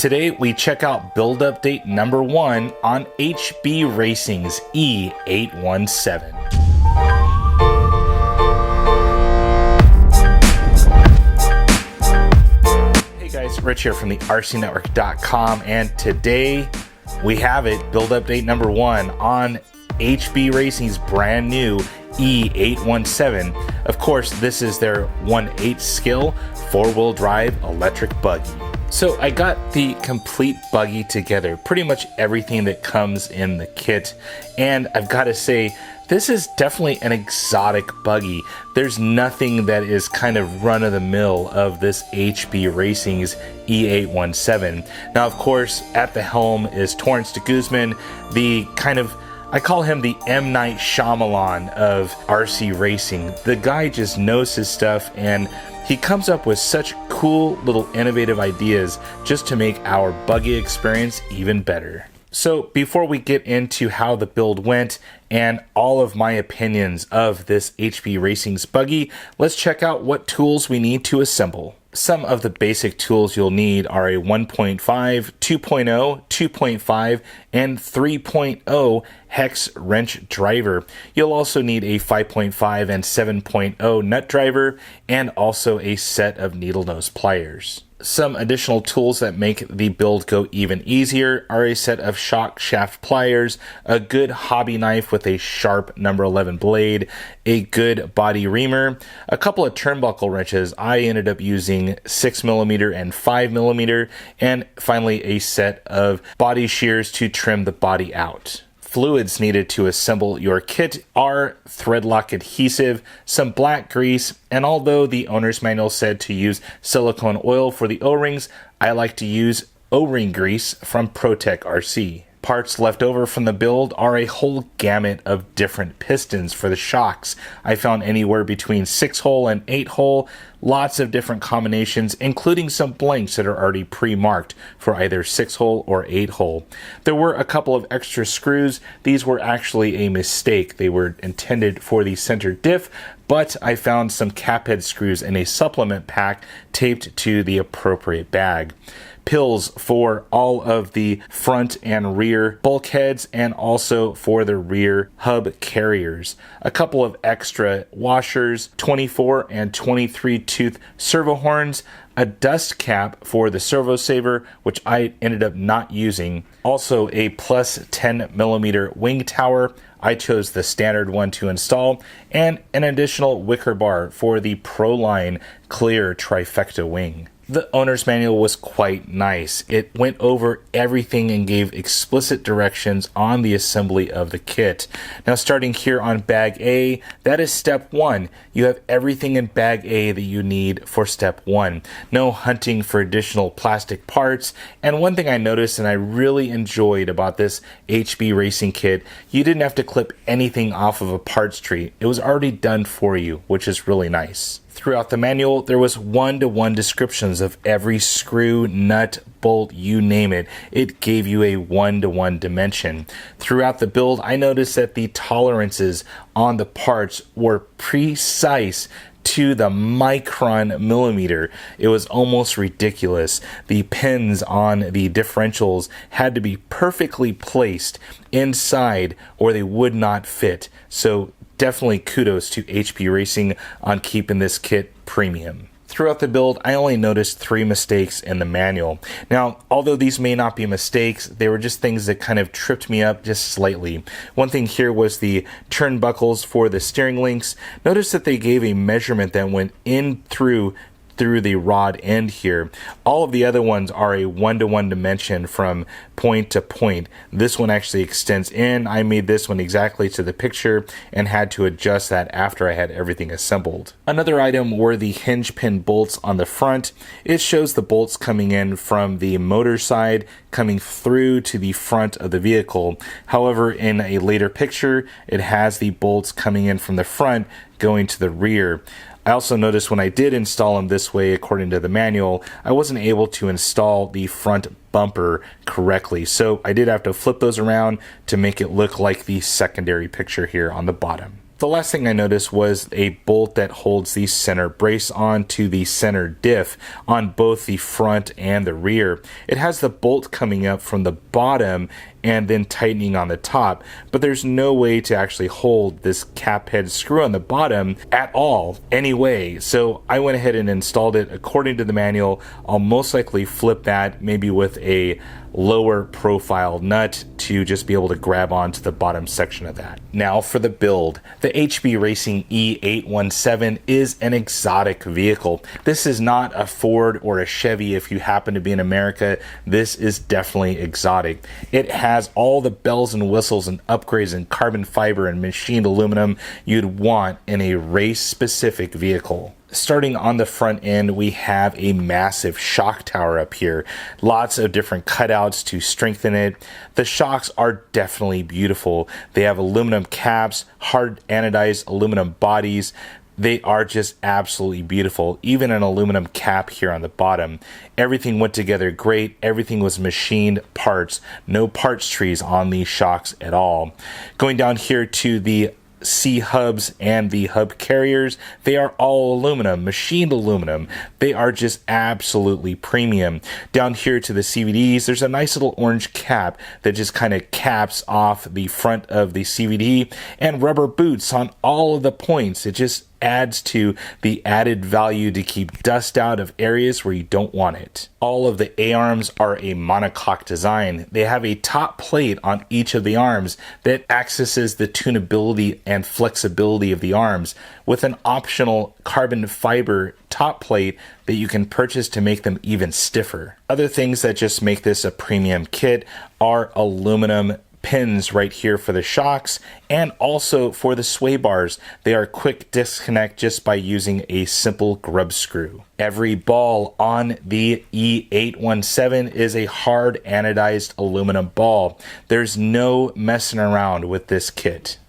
Today we check out build update number 1 on HB Racing's E817. Hey guys, Rich here from the RCNetwork.com, and today we have it, build update number 1 on HB Racing's brand new E817. Of course, this is their 1/8 scale 4-wheel drive electric buggy. So I got the complete buggy together, pretty much everything that comes in the kit, and I've got to say, this is definitely an exotic buggy. There's nothing that is kind of run-of-the-mill of this HB Racing's E817. Now, of course, at the helm is Torrence de Guzman, the kind of, I call him the M. Night Shyamalan of RC racing. The guy just knows his stuff, and he comes up with such cool little innovative ideas just to make our buggy experience even better. So before we get into how the build went and all of my opinions of this HB Racing's buggy, let's check out what tools we need to assemble. Some of the basic tools you'll need are a 1.5, 2.0, 2.5, and 3.0 hex wrench driver. You'll also need a 5.5 and 7.0 nut driver, and also a set of needle nose pliers. Some additional tools that make the build go even easier are a set of shock shaft pliers, a good hobby knife with a sharp number 11 blade, a good body reamer, a couple of turnbuckle wrenches. I ended up using 6mm and 5mm, and finally a set of body shears to trim the body out. Fluids needed to assemble your kit are thread lock adhesive, some black grease, and although the owner's manual said to use silicone oil for the O-rings, I like to use O-ring grease from ProTech RC. Parts left over from the build are a whole gamut of different pistons for the shocks. I found anywhere between 6-hole and 8-hole, lots of different combinations, including some blanks that are already pre-marked for either 6-hole or 8-hole. There were a couple of extra screws. These were actually a mistake. They were intended for the center diff, but I found some cap head screws in a supplement pack taped to the appropriate bag. Pills for all of the front and rear bulkheads and also for the rear hub carriers. A couple of extra washers, 24 and 23 tooth servo horns, a dust cap for the servo saver, which I ended up not using. Also a plus 10mm wing tower. I chose the standard one to install, and an additional wicker bar for the Proline clear trifecta wing. The owner's manual was quite nice. It went over everything and gave explicit directions on the assembly of the kit. Now, starting here on bag A, that is step 1. You have everything in bag A that you need for step 1. No hunting for additional plastic parts. And one thing I noticed and I really enjoyed about this HB Racing kit, you didn't have to clip anything off of a parts tree. It was already done for you, which is really nice. Throughout the manual, there was one-to-one descriptions of every screw, nut, bolt, you name it. It gave you a one-to-one dimension. Throughout the build, I noticed that the tolerances on the parts were precise to the micron millimeter. It was almost ridiculous. The pins on the differentials had to be perfectly placed inside or they would not fit. So definitely kudos to HB Racing on keeping this kit premium. Throughout the build, I only noticed 3 mistakes in the manual. Now, although these may not be mistakes, they were just things that kind of tripped me up just slightly. One thing here was the turnbuckles for the steering links. Notice that they gave a measurement that went in through the rod end here. All of the other ones are a one-to-one dimension from point to point. This one actually extends in. I made this one exactly to the picture and had to adjust that after I had everything assembled. Another item were the hinge pin bolts on the front. It shows the bolts coming in from the motor side coming through to the front of the vehicle. However, in a later picture, it has the bolts coming in from the front going to the rear. I also noticed when I did install them this way, according to the manual, I wasn't able to install the front bumper correctly. So I did have to flip those around to make it look like the secondary picture here on the bottom. The last thing I noticed was a bolt that holds the center brace onto the center diff on both the front and the rear. It has the bolt coming up from the bottom and then tightening on the top, but there's no way to actually hold this cap head screw on the bottom at all anyway. So I went ahead and installed it according to the manual. I'll most likely flip that maybe with a lower profile nut to just be able to grab onto the bottom section of that. Now for the build. The HB Racing E817 is an exotic vehicle. This is not a Ford or a Chevy if you happen to be in America. This is definitely exotic. It has all the bells and whistles and upgrades in carbon fiber and machined aluminum you'd want in a race-specific vehicle. Starting on the front end, we have a massive shock tower up here. Lots of different cutouts to strengthen it. The shocks are definitely beautiful. They have aluminum caps, hard anodized aluminum bodies. They are just absolutely beautiful. Even an aluminum cap here on the bottom. Everything went together great. Everything was machined parts. No parts trees on these shocks at all. Going down here to the C hubs and the hub carriers, they are all aluminum, machined aluminum. They are just absolutely premium. Down here to the CVDs, there's a nice little orange cap that just kind of caps off the front of the CVD, and rubber boots on all of the points. It just adds to the added value to keep dust out of areas where you don't want it. All of the A-arms are a monocoque design. They have a top plate on each of the arms that accesses the tunability and flexibility of the arms with an optional carbon fiber top plate that you can purchase to make them even stiffer. Other things that just make this a premium kit are aluminum pins right here for the shocks and also for the sway bars. They are quick disconnect just by using a simple grub screw. Every ball on the E817 is a hard anodized aluminum ball. There's no messing around with this kit.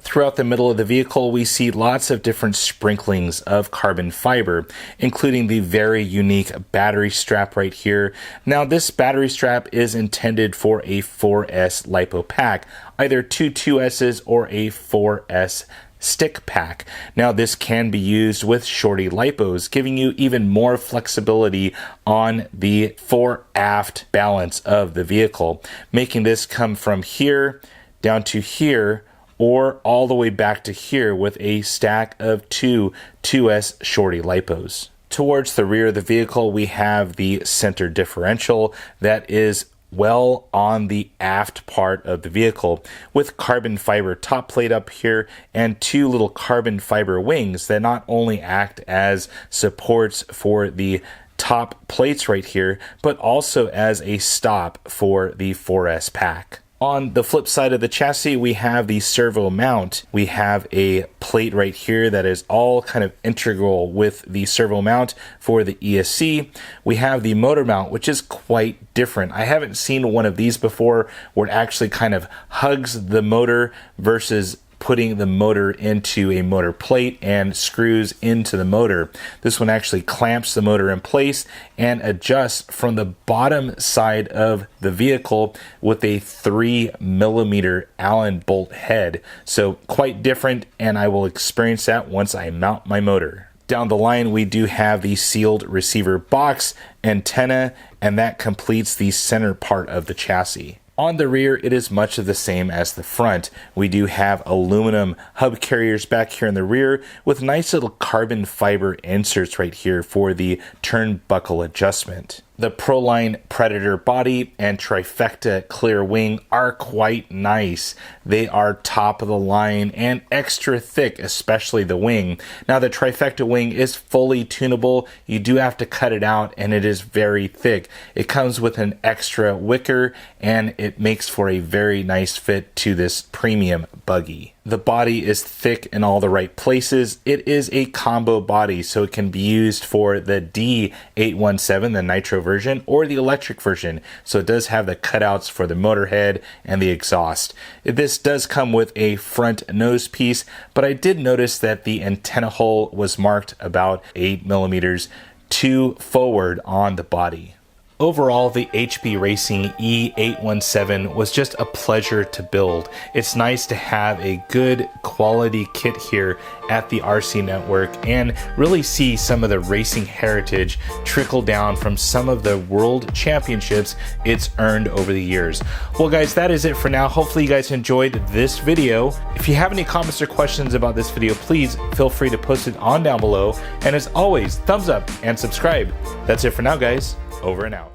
Throughout the middle of the vehicle, we see lots of different sprinklings of carbon fiber, including the very unique battery strap right here. Now, this battery strap is intended for a 4S LiPo pack, either two 2S's or a 4S stick pack. Now, this can be used with shorty LiPos, giving you even more flexibility on the fore aft balance of the vehicle, making this come from here down to here, or all the way back to here with a stack of two 2S shorty LiPos. Towards the rear of the vehicle, we have the center differential that is well on the aft part of the vehicle with carbon fiber top plate up here and two little carbon fiber wings that not only act as supports for the top plates right here, but also as a stop for the 4S pack. On the flip side of the chassis, we have the servo mount. We have a plate right here that is all kind of integral with the servo mount for the ESC. We have the motor mount, which is quite different. I haven't seen one of these before where it actually kind of hugs the motor versus putting the motor into a motor plate and screws into the motor. This one actually clamps the motor in place and adjusts from the bottom side of the vehicle with a 3mm Allen bolt head. So quite different, and I will experience that once I mount my motor. Down the line, we do have the sealed receiver box antenna, and that completes the center part of the chassis. On the rear, it is much of the same as the front. We do have aluminum hub carriers back here in the rear with nice little carbon fiber inserts right here for the turnbuckle adjustment. The Proline Predator body and trifecta clear wing are quite nice. They are top of the line and extra thick, especially the wing. Now, the trifecta wing is fully tunable. You do have to cut it out, and it is very thick. It comes with an extra wicker, and it makes for a very nice fit to this premium buggy. The body is thick in all the right places. It is a combo body, so it can be used for the D817, the nitro version, or the electric version. So it does have the cutouts for the motor head and the exhaust. This does come with a front nose piece, but I did notice that the antenna hole was marked about 8mm too forward on the body. Overall, the HB Racing E817 was just a pleasure to build. It's nice to have a good quality kit here at the RC Network and really see some of the racing heritage trickle down from some of the world championships it's earned over the years. Well guys, that is it for now. Hopefully you guys enjoyed this video. If you have any comments or questions about this video, please feel free to post it on down below. And as always, thumbs up and subscribe. That's it for now guys. Over and out.